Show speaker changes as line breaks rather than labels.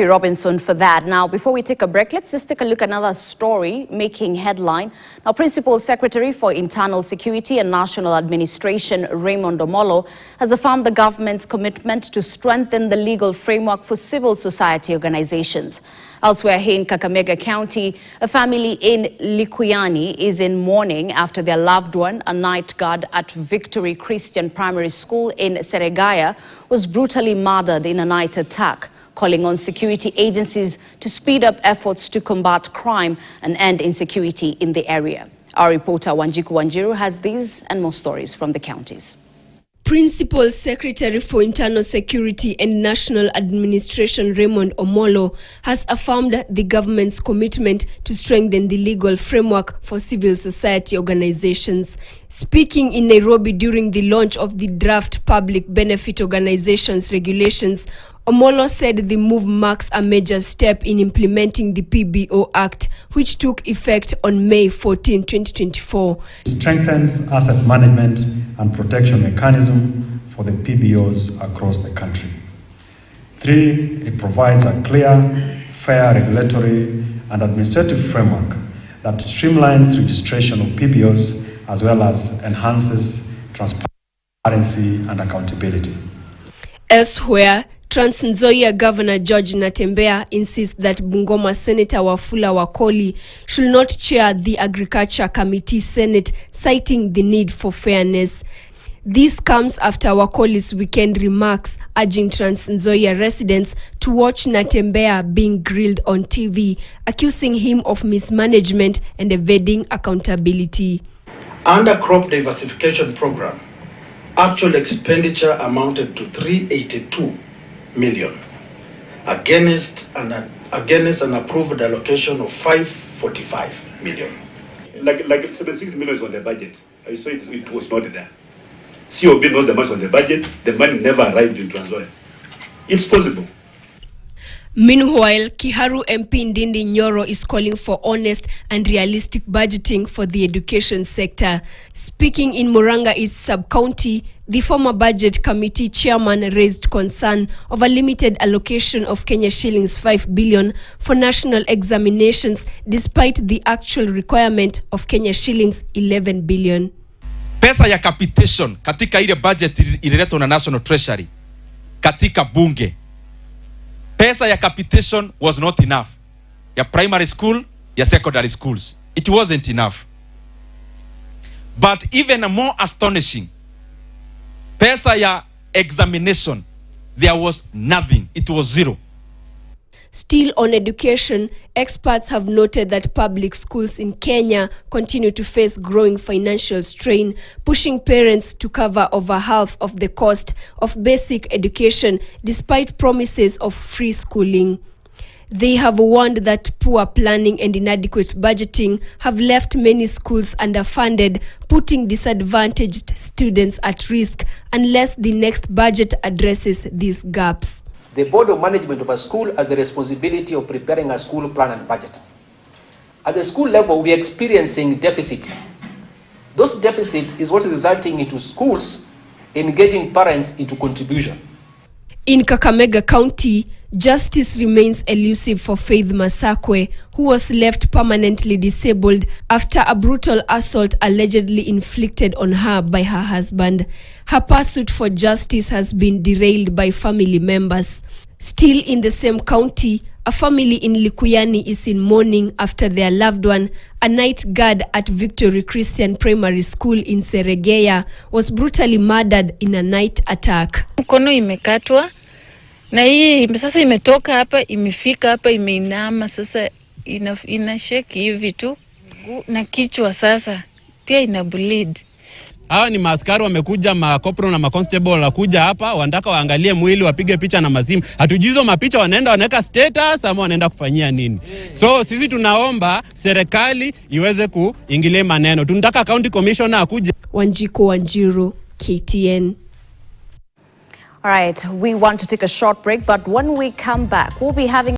Robinson for that. Now, before we take a break, let's just take a look at another story making headline. Now, Principal Secretary for Internal Security and National Administration, Raymond Omolo, has affirmed the government's commitment to strengthen the legal framework for civil society organizations. Elsewhere here in Kakamega County, a family in Likuyani is in mourning after their loved one, a night guard at Victory Christian Primary School in Seregaya, was brutally murdered in a night attack, calling on security agencies to speed up efforts to combat crime and end insecurity in the area. Our reporter Wanjiku Wanjiru has these and more stories from the counties.
Principal Secretary for Internal Security and National Administration Raymond Omolo has affirmed the government's commitment to strengthen the legal framework for civil society organizations. Speaking in Nairobi during the launch of the draft Public Benefit Organizations regulations, Omolo said the move marks a major step in implementing the PBO Act, which took effect on May 14, 2024.
It strengthens asset management and protection mechanism for the PBOs across the country. 3, it provides a clear, fair regulatory and administrative framework that streamlines registration of PBOs as well as enhances transparency and accountability.
Elsewhere, Trans Nzoia Governor George Natembeya insists that Bungoma Senator Wafula Wakoli should not chair the Agriculture Committee Senate, citing the need for fairness. This comes after Wakoli's weekend remarks urging Trans Nzoia residents to watch Natembeya being grilled on TV, accusing him of mismanagement and evading accountability.
Under crop diversification program, actual expenditure amounted to 382 million against an approved allocation of 545 million.
Like 76 million is on the budget. I saw it was not there. COB knows the money on the budget. The money never arrived in Trans Nzoia. It's possible.
Meanwhile, Kiharu MP Ndindi Nyoro is calling for honest and realistic budgeting for the education sector. Speaking in Muranga East Sub-County, the former budget committee chairman raised concern over limited allocation of Kenya shillings 5 billion for national examinations, despite the actual requirement of Kenya shillings 11 billion.
Pesa ya capitation katika ile budget ililetwa na National Treasury katika bunge. Pesa ya capitation was not enough. Ya primary school, ya secondary schools. It wasn't enough. But even more astonishing, pesa ya examination, there was nothing. It was zero.
Still on education, experts have noted that public schools in Kenya continue to face growing financial strain, pushing parents to cover over half of the cost of basic education despite promises of free schooling. They have warned that poor planning and inadequate budgeting have left many schools underfunded, putting disadvantaged students at risk unless the next budget addresses these gaps.
The board of management of a school has the responsibility of preparing a school plan and budget. At the school level, we are experiencing deficits. Those deficits is what's resulting into schools engaging parents into contribution.
In Kakamega County, justice remains elusive for Faith Masakwe, who was left permanently disabled after a brutal assault allegedly inflicted on her by her husband. Her pursuit for justice has been derailed by family members. Still in the same county, a family in Likuyani is in mourning after their loved one, a night guard at Victory Christian Primary School in Seregaya, was brutally murdered in a night attack.
Mkono imekatwa na hii sasa imetoka hapa, imefika hapa, imeinama sasa, inashake hivi tu na kichwa sasa pia ina bleed.
Hawa ni maaskari wamekuja, makopro na maconstable wanakuja hapa, wanataka waangalie mwili, wapige picha na mazimu. Hatujui hizo mapicha wanaenda wanaweka status ama wanaenda kufanyia nini. So sisi tunaomba serikali iweze kuingilia maneno. Tunataka county commissioner akuje.
Wanjiku Wanjiru, KTN.
All right, we want to take a short break, but when we come back, we'll be having